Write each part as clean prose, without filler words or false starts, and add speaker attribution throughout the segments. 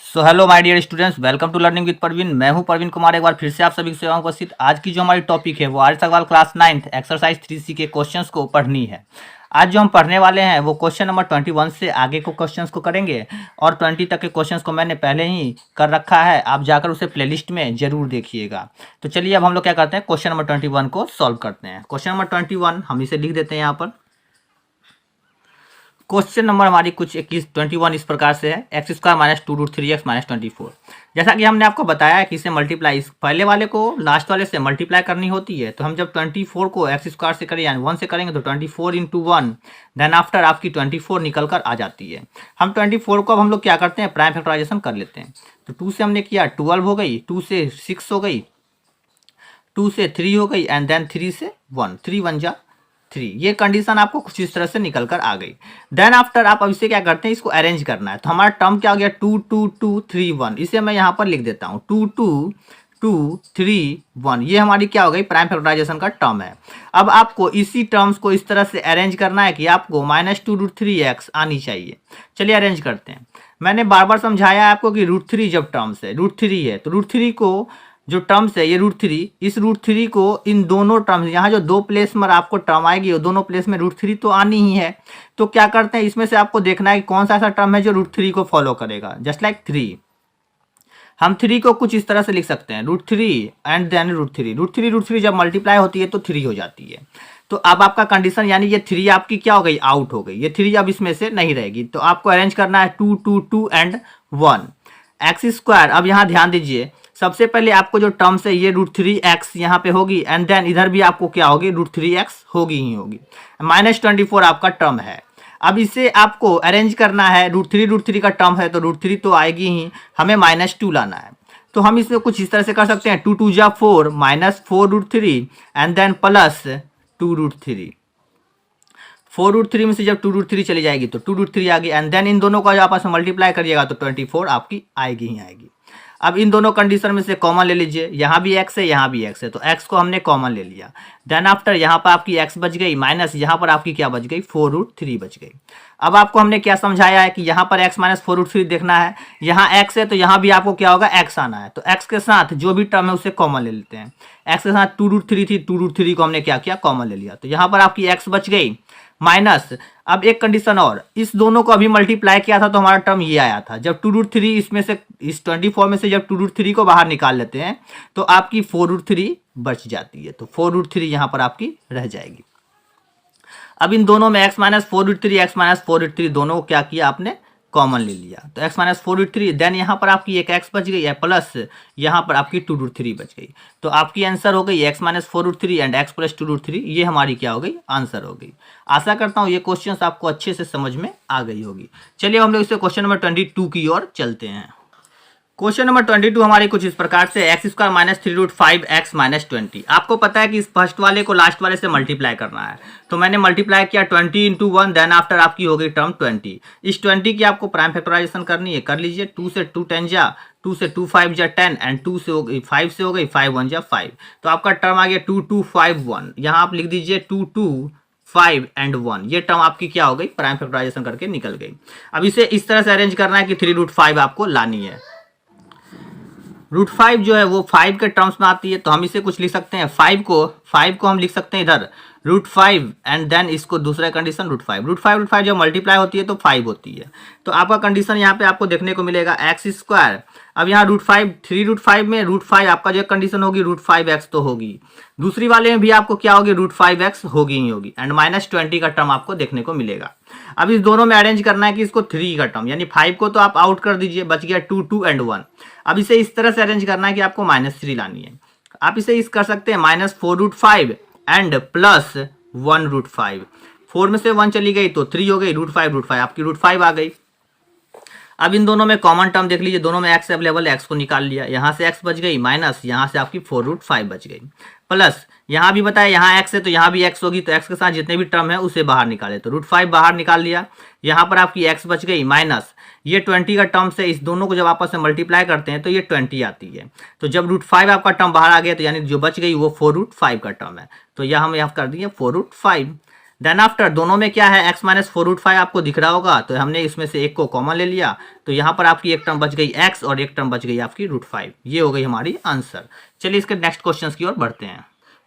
Speaker 1: So hello my dear students, welcome to learning with Parveen. मैं हूं परवीन कुमार। एक बार फिर से आप सभी की सेवा में उपस्थित। आज की जो हमारी टॉपिक है वो आर्य सवाल क्लास 9th एक्सरसाइज 3C के क्वेश्चंस को पढ़नी है। आज जो हम पढ़ने वाले हैं वो क्वेश्चन नंबर 21 से आगे को क्वेश्चंस को करेंगे और 20 तक के क्वेश्चंस को मैंने पहले ही कर रखा है, आप जाकर उसे प्लेलिस्ट में जरूर देखिएगा। तो चलिए अब हम लोग क्या करते हैं, क्वेश्चन नंबर 21 को सॉल्व करते हैं। क्वेश्चन नंबर 21 हम इसे लिख देते हैं यहाँ पर। क्वेश्चन नंबर हमारी कुछ 21 इस प्रकार से है, x square minus 2√3x minus 24। जैसा कि हमने आपको बताया कि इसे मल्टीप्लाई पहले वाले को लास्ट वाले से मल्टीप्लाई करनी होती है। तो हम जब 24 को एक्स स्क्वायर से करें यानी 1 से करेंगे तो 24 इंटू 1 देन आफ्टर आपकी 24 निकल कर आ जाती है। हम 24 को अब हम लोग क्या करते हैं, प्राइम फैक्टराइजेशन कर लेते हैं। तो 2 से हमने किया 12 हो गई, 2 से 6 हो गई, 2 से 3 हो गई एंड देन 3 से 1, 3 1 जा 3। ये कंडीशन आपको कुछ इस तरह से निकल कर आ गई। देन आफ्टर आप अब इसे क्या करते हैं, इसको अरेंज करना है। तो हमारा टर्म क्या हो गया, 2 2 2 3 1। इसे मैं यहाँ पर लिख देता हूँ 2 2 2 3 1। ये हमारी क्या हो गई, प्राइम फैक्टराइजेशन का टर्म है। अब आपको इसी टर्म्स को इस तरह से अरेंज करना है कि आपको -2√3x आनी चाहिए। चलिए अरेंज करते हैं। मैंने बार बार समझाया है आपको कि √3 जब टर्म्स है, √3 है तो √3 को जो टर्म्स है ये √3, इस √3 को इन दोनों टर्म्स, यहाँ जो दो प्लेस में आपको टर्म आएगी वो दोनों प्लेस में √3 तो आनी ही है। तो क्या करते हैं, इसमें से आपको देखना है कि कौन सा ऐसा टर्म है जो √3 को फॉलो करेगा। जस्ट लाइक 3, हम 3 को कुछ इस तरह से लिख सकते हैं, √3 एंड देन √3 जब मल्टीप्लाई होती है तो 3 हो जाती है। तो अब आपका कंडीशन यानी ये 3 आपकी क्या हो गई, आउट हो गई। ये 3 अब इसमें से नहीं रहेगी। तो आपको अरेंज करना है 2 2 2 एंड 1 एक्स स्क्वायर। अब यहाँ ध्यान दीजिए, सबसे पहले आपको जो टर्म्स है ये √3x यहाँ पे होगी एंड देन इधर भी आपको क्या होगी, √3x होगी ही होगी। -24 आपका टर्म है। अब इसे आपको अरेंज करना है, √3 का टर्म है तो √3 तो आएगी ही, हमें -2 लाना है। तो हम इसमें कुछ इस तरह से कर सकते हैं, 2 2 जा 4 -4√3 एंड देन प्लस 2√3। 4√3 में से जब 2√3 चली जाएगी तो 2√3 आ गई एंड देन इन दोनों को जब आपस में मल्टीप्लाई करिएगा तो 24 आपकी आएगी ही आएगी। अब इन दोनों कंडीशन में से कॉमन ले लीजिए, यहाँ भी x है यहाँ भी x है तो x को हमने कॉमन ले लिया। देन आफ्टर यहाँ पर आपकी x बच गई माइनस यहाँ पर आपकी क्या बच गई, 4√3 बच गई। अब आपको हमने क्या समझाया है कि यहाँ पर x माइनस 4√3 देखना है, यहाँ x है तो यहाँ भी आपको क्या होगा, x आना है। तो x के साथ जो भी टर्म है उसे कॉमन ले लेते हैं। x के साथ 2√3 थी, 2√3 को हमने क्या किया, कॉमन ले लिया। तो यहाँ पर आपकी x बच गई माइनस, अब एक कंडीशन और, इस दोनों को अभी मल्टीप्लाई किया था तो हमारा टर्म ये आया था। जब 2√3 इसमें से, इस 24 में से जब 2√3 को बाहर निकाल लेते हैं तो आपकी 4√3 बच जाती है। तो 4√3 यहाँ पर आपकी रह जाएगी। अब इन दोनों में x माइनस 4√3 दोनों को क्या किया आपने, कॉमन ले लिया। तो x माइनस 4√3 देन यहाँ पर आपकी एक x बच गई है प्लस यहाँ पर आपकी 2√3 बच गई। तो आपकी आंसर हो गई x minus 4√3 and x plus 2√3। ये हमारी क्या हो गई, आंसर हो गई। आशा करता हूँ ये क्वेश्चंस आपको अच्छे से समझ में आ गई होगी। चलिए हम लोग इसे क्वेश्चन नंबर 22 की ओर चलते हैं। क्वेश्चन नंबर 22 हमारी कुछ इस प्रकार से, x square minus 3√5x minus 20। आपको पता है कि इस फर्स्ट वाले को लास्ट वाले से मल्टीप्लाई करना है। तो मैंने मल्टीप्लाई किया 20 इंटू 1 देन आफ्टर आपकी हो गई टर्म 20। इस 20 की आपको प्राइम फैक्टराइजेशन करनी है, कर लीजिए। 2 से 2 10 जा, 2 से 2 5 जा 10 एंड 2 से हो गई 5 से हो गई 5 1 जा 5। तो आपका टर्म आ गया 2 2 5 1। यहाँ आप लिख दीजिए 2 2 5 एंड 1। ये टर्म आपकी क्या हो गई, प्राइम फैक्टराइजेशन करके निकल गई। अब इसे इस तरह से अरेंज करना है कि 3√5 आपको लानी है। √5 जो है वो 5 के टर्म्स में आती है। तो हम इसे कुछ लिख सकते हैं, 5 को हम लिख सकते हैं इधर √5 एंड देन इसको दूसरा कंडीशन √5 जब मल्टीप्लाई होती है तो 5 होती है। तो आपका कंडीशन यहाँ पे आपको देखने को मिलेगा एक्स स्क्वायर। अब यहाँ √5, 3√5 में √5 आपका जो कंडीशन होगी √5x तो होगी, दूसरी वाले में भी आपको क्या होगी, √5x होगी ही होगी एंड -20 का टर्म आपको देखने को मिलेगा। अब इस दोनों में अरेंज करना है कि इसको 3 का टर्म, यानी 5 को तो आप आउट कर दीजिए, बच गया 2 2 एंड 1। अब इसे इस तरह से अरेंज करना है कि आपको -3 लानी है। आप इसे इस कर सकते हैं -4√5 एंड प्लस 1√5। 4 में से 1 चली गई तो 3 हो गई, √5 आपकी √5 आ गई। अब इन दोनों में कॉमन टर्म देख लीजिए, दोनों में x अवेलेबल है, x को निकाल लिया। यहाँ से x बच गई माइनस यहाँ से आपकी 4√5 बच गई प्लस यहाँ भी बताया यहाँ x है तो यहाँ भी x होगी। तो x के साथ जितने भी टर्म है उसे बाहर निकाले तो √5 बाहर निकाल लिया। यहाँ पर आपकी x बच गई माइनस ये 20 का टर्म से, इस दोनों को जब आपस में मल्टीप्लाई करते हैं तो ये 20 आती है। तो जब √5 आपका टर्म बाहर आ गया तो यानी जो बच गई वो 4√5 का टर्म है। तो यह हम यहाँ कर दिए 4√5। देन आफ्टर दोनों में क्या है, x माइनस 4√5 आपको दिख रहा होगा, तो हमने इसमें से एक को कॉमन ले लिया, तो यहाँ पर आपकी एक टर्म बच गई x और एक टर्म बच गई आपकी √5। ये हो गई हमारी आंसर। चलिए इसके नेक्स्ट क्वेश्चन की ओर बढ़ते हैं।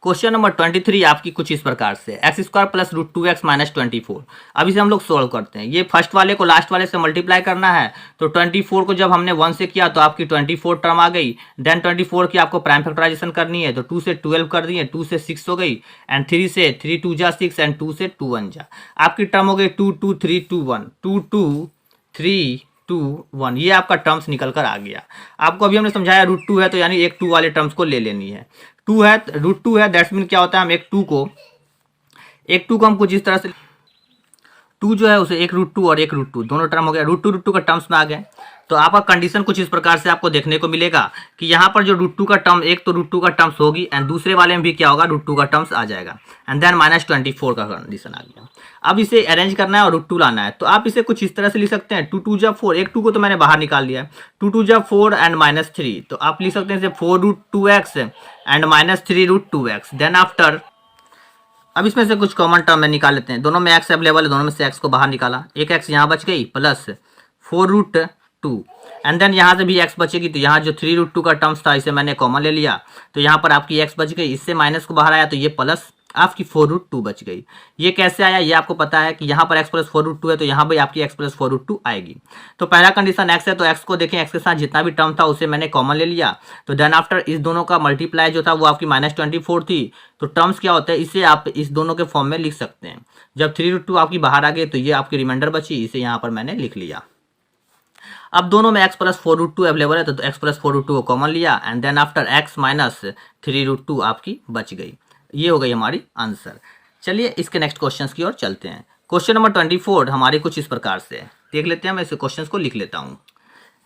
Speaker 1: क्वेश्चन नंबर 23 आपकी कुछ इस प्रकार से, x square plus √2x minus 24। अब इसे हम लोग सोल्व करते हैं। ये फर्स्ट वाले को लास्ट वाले से मल्टीप्लाई करना है, तो 24 को जब हमने 1 से किया तो आपकी 24 टर्म आ गई। देन 24 की आपको प्राइम फैक्टराइजेशन करनी है, तो 2 से 12 कर दिए, 2 से 6 हो गई, एंड 3 से 3 2 जा 6 एंड 2 से 2 1 जा। आपकी टर्म हो गई 2 2 3 2 1, 2 2 3 2 1। ये आपका टर्म्स निकल कर आ गया। आपको अभी हमने समझाया √2 है, तो यानी एक 2 वाले टर्म्स को ले लेनी है। 2 है, √2 है, दैट्स मीन क्या होता है, हम एक 2 को हम कुछ इस तरह से 2 जो है उसे एक √2 और एक √2 दोनों टर्म हो गया, √2 का टर्म्स में आ गए। तो आपका कंडीशन कुछ इस प्रकार से आपको देखने को मिलेगा कि यहाँ पर जो √2 का टर्म, एक तो √2 का टर्म्स होगी एंड दूसरे वाले में भी क्या होगा, √2 का टर्म्स आ जाएगा, एंड देन माइनस 24 का कंडीशन आ गया। अब इसे अरेंज करना है और √2 लाना है, तो आप इसे कुछ इस तरह से लिख सकते हैं, 2 2 जा 4, एक 2 को तो मैंने बाहर निकाल लिया है, 2 2 जा 4 एंड माइनस 3, तो आप लिख सकते हैं इसे 4√2x and minus 3√2x। Then after अब इसमें से कुछ कॉमन टर्म में निकाल लेते हैं, दोनों में x अवेलेबल है, दोनों में से x को बाहर निकाला, एक x यहाँ बच गई प्लस 4√2 एंड देन यहाँ से भी x बचेगी, तो यहाँ जो 3√2 का टर्म्स था इसे मैंने कॉमन ले लिया, तो यहाँ पर आपकी x बच गई, इससे माइनस को बाहर आया तो ये प्लस आपकी 4√2 बच गई। ये कैसे आया ये आपको पता है कि यहाँ पर x प्लस 4√2 है, तो यहाँ भी आपकी x प्लस 4√2 आएगी। तो पहला कंडीशन x है, तो x को देखें, x के साथ जितना भी टर्म था उसे मैंने कॉमन ले लिया, तो देन आफ्टर इस दोनों का मल्टीप्लाई जो था वो आपकी माइनस 24 थी, तो टर्म्स क्या होता है, इसे आप इस दोनों के फॉर्म में लिख सकते हैं। जब 3√2 आपकी बाहर आ गई तो ये आपकी रिमाइंडर बची, इसे यहाँ पर मैंने लिख लिया। अब दोनों में x प्लस 4√2 अवेलेबल है, तो x प्लस 4√2 को कॉमन लिया, and then after x minus 3√2 आपकी बच गई। ये हो गई हमारी आंसर। चलिए इसके नेक्स्ट क्वेश्चंस की ओर चलते हैं। क्वेश्चन नंबर 24 हमारी कुछ इस प्रकार से है, देख लेते हैं। मैं इस क्वेश्चंस को लिख लेता हूँ।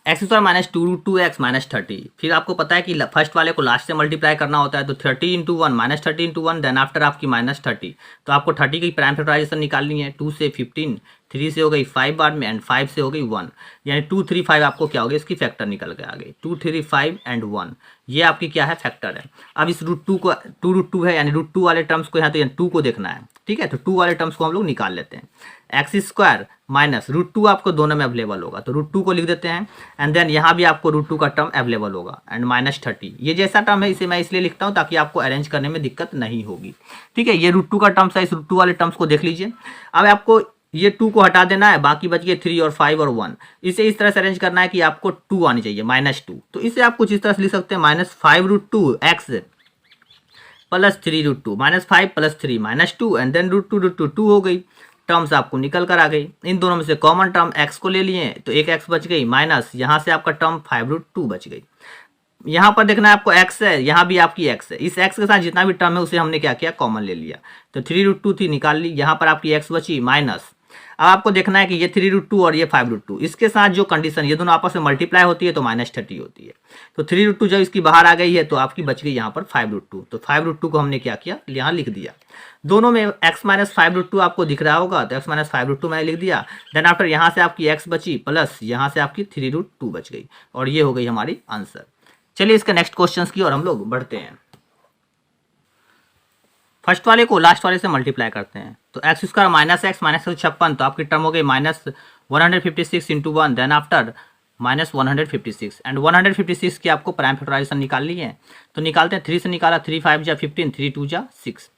Speaker 1: X square minus 2√2x minus 30। फिर आपको पता है कि फर्स्ट वाले को लास्ट से मल्टीप्लाई करना होता है, तो 30 into 1 minus 30 into 1, then after आपकी माइनस 30, तो आपको 30 की प्राइम फैक्टराइजेशन निकालनी है। 2 से 15, 3 से हो गई 5 बार में, एंड 5 से हो गई 1, यानी 2 3 5 आपको क्या हो गया, इसकी फैक्टर निकल के आ गई 2 3 5 एंड 1। ये आपकी क्या है, फैक्टर है। अब इस √2 को 2√2 है, यानी √2 वाले टर्म्स को यहाँ तो 2 को देखना है, ठीक है। तो 2 वाले टर्म्स को हम लोग निकाल लेते हैं। एक्स स्क्वायर माइनस √2 आपको दोनों में अवेलेबल होगा, तो √2 को लिख देते हैं, एंड देन यहाँ भी आपको √2 का टर्म अवेलेबल होगा, एंड माइनस 30। ये जैसा टर्म है इसे मैं इसलिए लिखता हूँ ताकि आपको अरेंज करने में दिक्कत नहीं होगी, ठीक है। ये √2 का टर्म्स है, इस √2 वाले टर्म्स को देख लीजिए। अब आपको ये 2 को हटा देना है, बाकी बच गए 3 और 5 और 1। इसे इस तरह से अरेंज करना है कि आपको 2 आनी चाहिए, -2। तो इसे आप कुछ इस तरह से लिख सकते हैं, -5√2x plus 3√2, -5 plus 3 -2, and then √2 2 हो गई। टर्म्स आपको निकल कर आ गई। इन दोनों में से कॉमन टर्म x को ले लिए, तो एक x बच गई, माइनस यहाँ से आपका टर्म 5√2 बच गई। यहाँ पर देखना है आपको x है, यहाँ भी आपकी x है। इस x के साथ जितना भी टर्म है उसे हमने क्या किया, कॉमन ले लिया। तो 3√2 थी, निकाल ली, यहाँ पर आपकी x बची माइनस। अब आपको देखना है कि ये 3√2 और ये 5√2, इसके साथ जो कंडीशन, ये दोनों आपस में मल्टीप्लाई होती है तो -30 होती है। तो 3√2 जब इसकी बाहर आ गई है तो आपकी बच गई यहाँ पर 5√2। तो 5√2 को हमने क्या किया, यहाँ लिख दिया। दोनों में x माइनस 5√2 आपको दिख रहा होगा, तो x माइनस 5√2 मैंने लिख दिया। देन आफ्टर यहाँ से आपकी x बची, प्लस यहाँ से आपकी 3√2 बच गई, और ये हो गई हमारी आंसर। चलिए इसके नेक्स्ट क्वेश्चन की ओर हम लोग बढ़ते हैं। फर्स्ट वाले को लास्ट वाले से मल्टीप्लाई करते हैं, तो x square minus x minus 56, तो आपकी टर्म हो गई -156 इंटू 1, देन आफ्टर -156, एंड 156 की आपको प्राइम फैक्टराइजेशन निकालनी है। तो निकालते हैं, 3 से निकाला, 3 5 जा 15, 3 2 जा 6।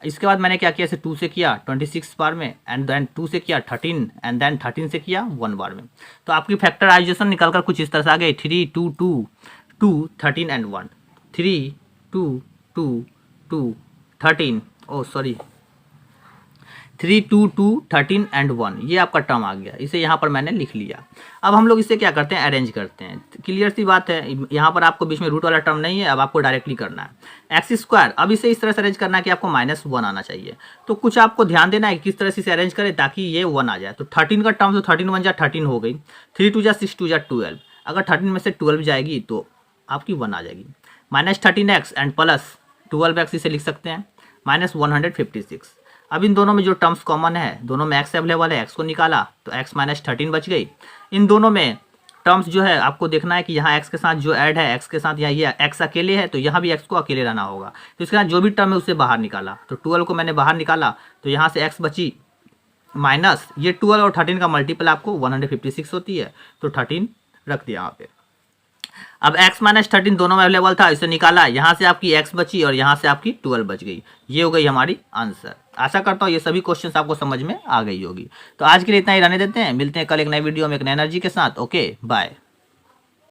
Speaker 1: इसके बाद मैंने क्या किया, इसे 2 से किया 26 बार में, एंड देन 2 से किया 13, एंड देन 13 से किया 1 बार में। तो आपकी फैक्टराइजेशन निकलकर कुछ इस तरह से आ गई, 3 2 2 2 13 एंड 1, 3 2 2 2 13, ओ सॉरी 3 2 2 13 एंड 1, ये आपका टर्म आ गया। इसे यहाँ पर मैंने लिख लिया। अब हम लोग इसे क्या करते हैं, अरेंज करते हैं। क्लियर सी बात है, यहाँ पर आपको बीच में रूट वाला टर्म नहीं है, अब आपको डायरेक्टली करना है। एक्स स्क्वायर, अब इसे इस तरह से अरेंज करना है कि आपको -1 आना चाहिए। तो कुछ आपको ध्यान देना है किस तरह से इसे अरेंज करें ताकि ये 1 आ जाए। तो 13 का टर्म, तो 13 1 जा 13 हो गई, 3 2 जा 6 2 जा 12। अगर 13 में से 12 जाएगी तो आपकी 1 आ जाएगी। -13x एंड प्लस 12x इसे लिख सकते हैं, -156। अब इन दोनों में जो टर्म्स कॉमन है, दोनों में x अवेलेबल है, x को निकाला तो x -13 बच गई। इन दोनों में टर्म्स जो है आपको देखना है कि यहाँ x के साथ जो ऐड है, x के साथ यहाँ ये x अकेले है तो यहाँ भी x को अकेले रहना होगा। तो इसके साथ जो भी टर्म है उसे बाहर निकाला, तो 12 को मैंने बाहर निकाला तो यहाँ से x बची माइनस ये 12 और 13 का मल्टीपल आपको 156 होती है, तो 13 रख दिया यहाँ पे। अब x माइनस 13 दोनों में अवेलेबल था, इसे निकाला, यहाँ से आपकी x बची और यहाँ से आपकी 12 बच गई। ये हो गई हमारी आंसर। आशा करता हूँ ये सभी क्वेश्चंस आपको समझ में आ गई होगी। तो आज के लिए इतना ही रहने देते हैं, मिलते हैं कल एक नई वीडियो में एक नई एनर्जी के साथ। Okay bye.